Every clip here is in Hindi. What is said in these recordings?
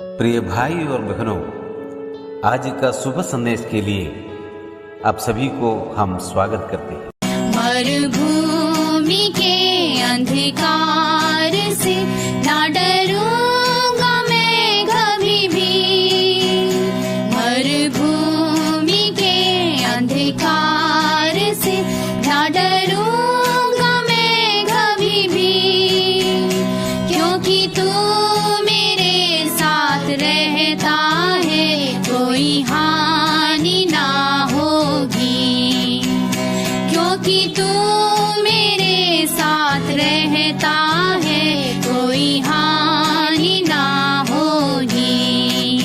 प्रिय भाई और बहनों, आज का शुभ संदेश के लिए आप सभी को हम स्वागत करते हैं। मरुभूमि के अंधकार से ना डरूंगा मैं कभी भी। मरुभूमि के अंधकार से ना डरूंगा मैं कभी भी, क्योंकि तू मेरे साथ रहता है, कोई हानि ना होगी। क्योंकि तू मेरे साथ रहता है, कोई हानि ना होगी।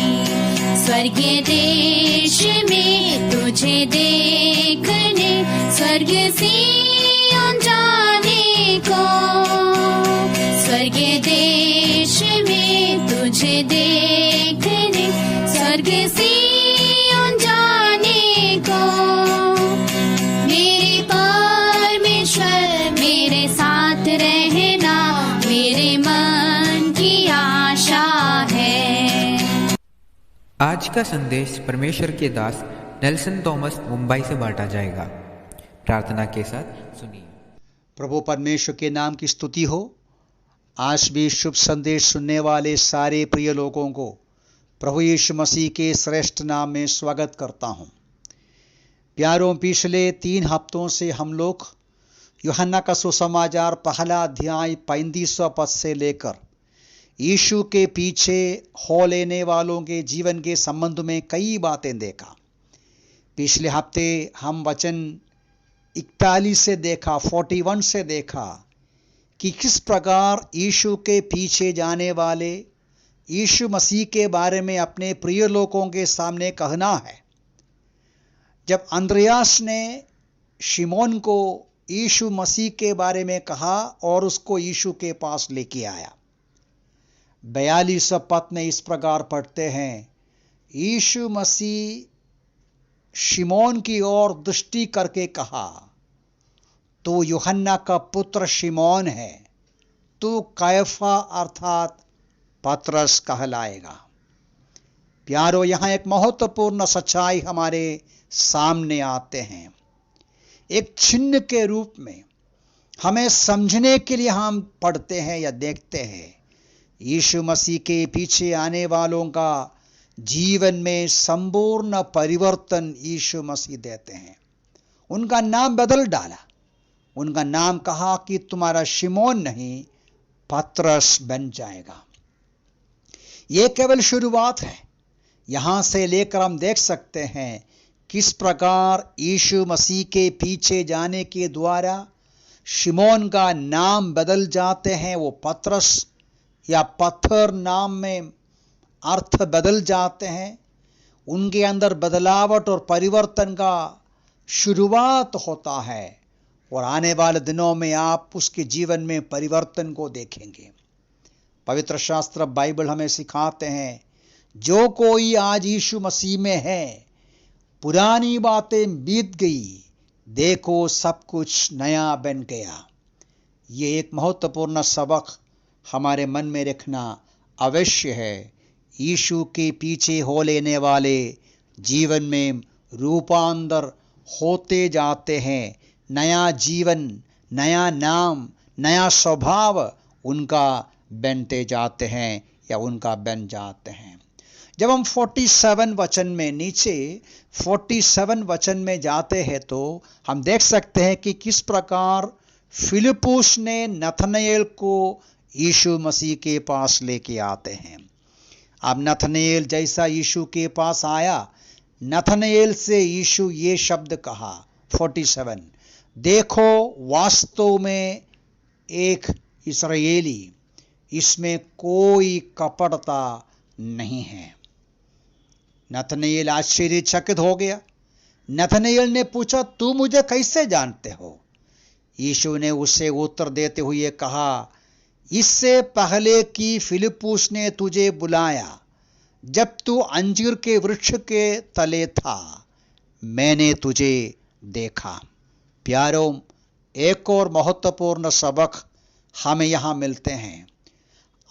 स्वर्गीय देश में तुझे देखने, स्वर्ग सियोन जाने को। स्वर्गीय देश में तुझे देखने, स्वर्ग सियोन जाने को। मेरे परमेश्वर मेरे साथ रहना, मेरे मन की आशा है। आज का संदेश परमेश्वर के दास नेल्सन थॉमस मुंबई से बांटा जाएगा। प्रार्थना के साथ सुनिए। प्रभु परमेश्वर के नाम की स्तुति हो। आज भी शुभ संदेश सुनने वाले सारे प्रिय लोगों को प्रभु यीशु मसीह के श्रेष्ठ नाम में स्वागत करता हूं। प्यारों, पिछले 3 हफ्तों से हम लोग यूहन्ना का सुसमाचार पहला अध्याय 35वां पद से लेकर यीशु के पीछे हो लेने वालों के जीवन के संबंध में कई बातें देखा। पिछले हफ्ते हम वचन 41 से देखा, 41 से देखा कि किस प्रकार यीशु के पीछे जाने वाले यीशु मसीह के बारे में अपने प्रिय लोगों के सामने कहना है। जब अंद्रयास ने शिमोन को यीशु मसीह के बारे में कहा और उसको यीशु के पास लेके आया। 42 पद में इस प्रकार पढ़ते हैं, यीशु मसीह शिमोन की ओर दृष्टि करके कहा, तू यूहन्ना का पुत्र शिमोन है, तू कैफा अर्थात पतरस कहलाएगा। प्यारो, यहां एक महत्वपूर्ण सच्चाई हमारे सामने आते हैं। एक चिन्ह के रूप में हमें समझने के लिए हम पढ़ते हैं या देखते हैं, यीशु मसीह के पीछे आने वालों का जीवन में संपूर्ण परिवर्तन यीशु मसीह देते हैं। उनका नाम बदल डाला। उनका नाम कहा कि तुम्हारा शिमोन नहीं, पतरस बन जाएगा। यह केवल शुरुआत है। यहां से लेकर हम देख सकते हैं किस प्रकार यीशु मसीह के पीछे जाने के द्वारा शिमोन का नाम बदल जाते हैं। वो पतरस या पत्थर नाम में अर्थ बदल जाते हैं। उनके अंदर बदलावट और परिवर्तन का शुरुआत होता है और आने वाले दिनों में आप उसके जीवन में परिवर्तन को देखेंगे। पवित्र शास्त्र बाइबल हमें सिखाते हैं, जो कोई आज यीशु मसीह में है, पुरानी बातें बीत गई, देखो सब कुछ नया बन गया। ये एक महत्वपूर्ण सबक हमारे मन में रखना अवश्य है। यीशु के पीछे हो लेने वाले जीवन में रूपांतर होते जाते हैं। नया जीवन, नया नाम, नया स्वभाव उनका बनते जाते हैं या उनका बन जाते हैं। जब हम 47 वचन में नीचे 47 वचन में जाते हैं तो हम देख सकते हैं कि किस प्रकार फिलिपुस ने नथनएल को यीशु मसीह के पास लेके आते हैं। अब नथनएल जैसा यीशु के पास आया, नथनएल से यीशु ये शब्द कहा 47, देखो वास्तव में एक इस्राएली, इसमें कोई कपटता नहीं है। नथनएल आश्चर्यचकित हो गया। नथनएल ने पूछा, तू मुझे कैसे जानते हो? यीशु ने उसे उत्तर देते हुए कहा, इससे पहले कि फिलिपुस ने तुझे बुलाया, जब तू अंजीर के वृक्ष के तले था, मैंने तुझे देखा। प्यारों, एक और महत्वपूर्ण सबक हमें यहां मिलते हैं।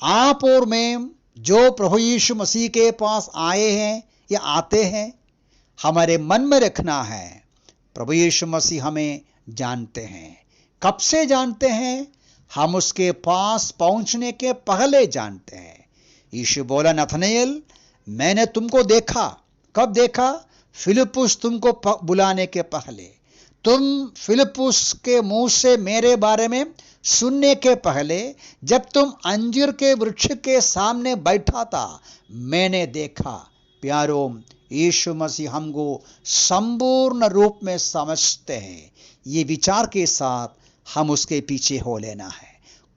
आप और मैं जो प्रभु यीशु मसीह के पास आए हैं या आते हैं, हमारे मन में रखना है प्रभु यीशु मसीह हमें जानते हैं। कब से जानते हैं? हम उसके पास पहुंचने के पहले जानते हैं। यीशु बोला, नथनएल, मैंने तुमको देखा। कब देखा? फिलिप्पुस तुमको बुलाने के पहले। तुम फिलिप्पुस के मुंह से मेरे बारे में सुनने के पहले, जब तुम अंजीर के वृक्ष के सामने बैठा था, मैंने देखा। प्यारों, यीशु मसीह हमको संपूर्ण रूप में समझते हैं। ये विचार के साथ हम उसके पीछे हो लेना है।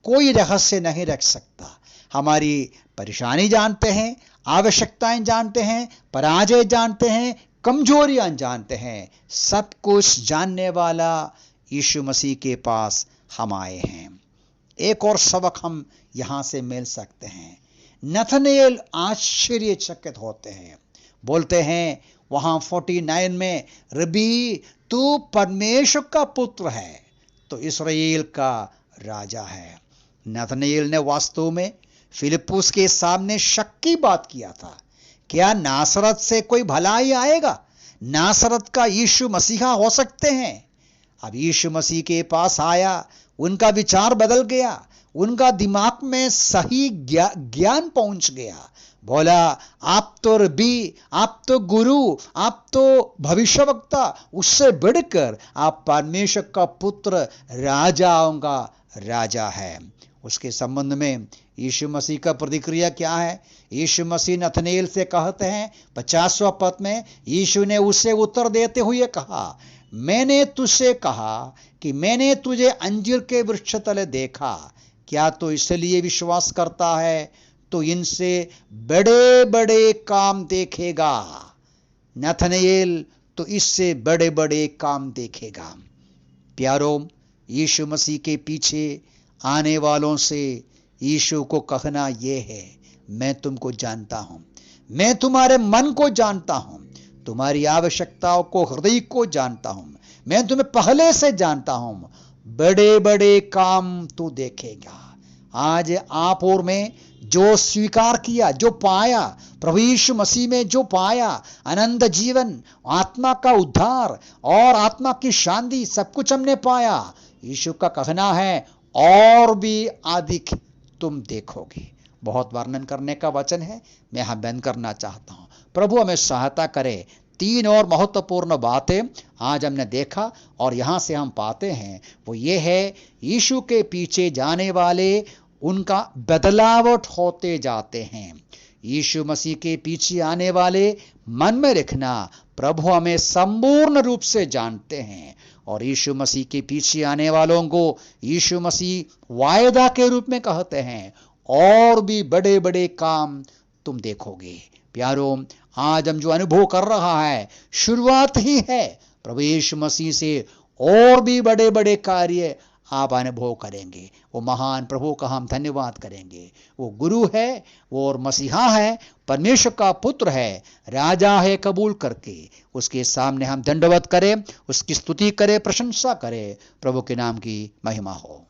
कोई रहस्य नहीं रख सकता। हमारी परेशानी जानते हैं, आवश्यकताएं जानते हैं, पराजय जानते हैं, कमजोरियां जानते हैं। सब कुछ जानने वाला यीशु मसीह के पास हम आए हैं। एक और सबक हम यहां से मिल सकते हैं। नथनएल आश्चर्यचकित होते हैं, बोलते हैं वहां 49 में, रबी तू परमेश्वर का पुत्र है, तो इस्राएल का राजा है। नथनएल ने वास्तव में फिलिप्पुस के सामने शक की बात किया था। क्या नासरत से कोई भलाई आएगा? नासरत का यीशु मसीहा हो सकते हैं? अब यीशु मसीह के पास आया, उनका विचार बदल गया, उनका दिमाग में सही ज्ञान पहुंच गया। बोला, आप तो रबी, आप तो गुरु, आप तो भविष्यवक्ता, उससे बढ़कर आप परमेश्वर का पुत्र, राजाओं का राजा है। उसके संबंध में यीशु मसीह का प्रतिक्रिया क्या है? यीशु मसीह नथनएल से कहते हैं 50वां पद में, यीशु ने उसे उत्तर देते हुए कहा, मैंने तुझसे कहा कि मैंने तुझे अंजीर के वृक्ष तले देखा। क्या तो इसलिए विश्वास करता है? तो इनसे बड़े बड़े काम देखेगा। नथनएल तो इससे बड़े बड़े काम देखेगा। प्यारों, यीशु मसीह के पीछे आने वालों से यीशु को कहना यह है, मैं तुमको जानता हूं, मैं तुम्हारे मन को जानता हूं, तुम्हारी आवश्यकताओं को, हृदय को जानता हूं, मैं तुम्हें पहले से जानता हूं, बड़े बड़े काम तू देखेगा। आज आप और मैं जो स्वीकार किया, जो पाया, प्रभु यीशु मसीह में जो पाया, आनंद जीवन, आत्मा का उद्धार और आत्मा की शांति, सब कुछ हमने पाया। यीशु का कहना है और भी अधिक तुम देखोगे। बहुत वर्णन करने का वचन है, मैं यहाँ बंद करना चाहता हूँ। प्रभु हमें सहायता करे। 3 और महत्वपूर्ण बातें आज हमने देखा और यहाँ से हम पाते हैं, वो ये है, यीशु के पीछे जाने वाले उनका बदलावट होते जाते हैं। यीशु मसीह के पीछे आने वाले मन में रखना, प्रभु हमें संपूर्ण रूप से जानते हैं और यीशु मसीह के पीछे आने वालों को यीशु मसीह वायदा के रूप में कहते हैं, और भी बड़े बड़े काम तुम देखोगे। प्यारों, आज हम जो अनुभव कर रहा है शुरुआत ही है। प्रभु यीशु मसीह से और भी बड़े बड़े कार्य आप अनुभव करेंगे। वो महान प्रभु का हम धन्यवाद करेंगे। वो गुरु है, वो और मसीहा है, परमेश्वर का पुत्र है, राजा है, कबूल करके उसके सामने हम दंडवत करें, उसकी स्तुति करें, प्रशंसा करें। प्रभु के नाम की महिमा हो।